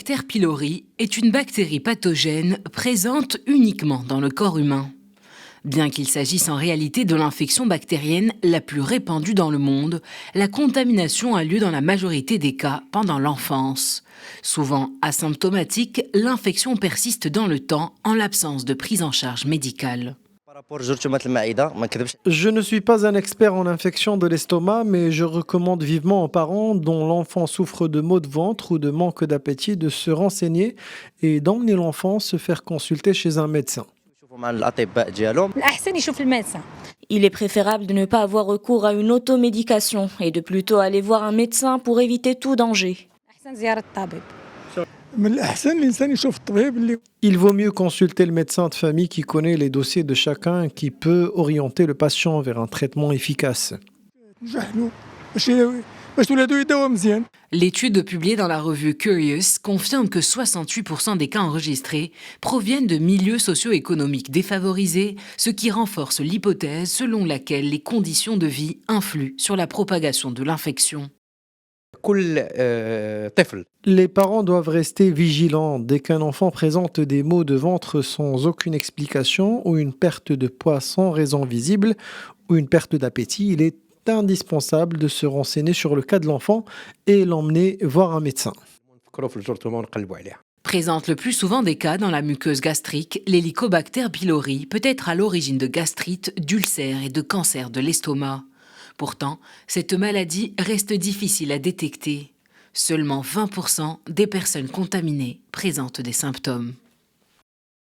l'Helicobacter pylori est une bactérie pathogène présente uniquement dans le corps humain. Bien qu'il s'agisse en réalité de l'infection bactérienne la plus répandue dans le monde, la contamination a lieu dans la majorité des cas pendant l'enfance. Souvent asymptomatique, l'infection persiste dans le temps en l'absence de prise en charge médicale. Je ne suis pas un expert en infection de l'estomac, mais je recommande vivement aux parents dont l'enfant souffre de maux de ventre ou de manque d'appétit de se renseigner et d'emmener l'enfant se faire consulter chez un médecin. Il est préférable de ne pas avoir recours à une automédication et de plutôt aller voir un médecin pour éviter tout danger. Il vaut mieux consulter le médecin de famille qui connaît les dossiers de chacun et qui peut orienter le patient vers un traitement efficace. L'étude publiée dans la revue Curious confirme que 68% des cas enregistrés proviennent de milieux socio-économiques défavorisés, ce qui renforce l'hypothèse selon laquelle les conditions de vie influent sur la propagation de l'infection. Les parents doivent rester vigilants dès qu'un enfant présente des maux de ventre sans aucune explication ou une perte de poids sans raison visible ou une perte d'appétit. Il est indispensable de se renseigner sur le cas de l'enfant et l'emmener voir un médecin. Présente le plus souvent des cas dans la muqueuse gastrique, l'Helicobacter pylori peut être à l'origine de gastrites, d'ulcères et de cancers de l'estomac. Pourtant, cette maladie reste difficile à détecter. Seulement 20% des personnes contaminées présentent des symptômes.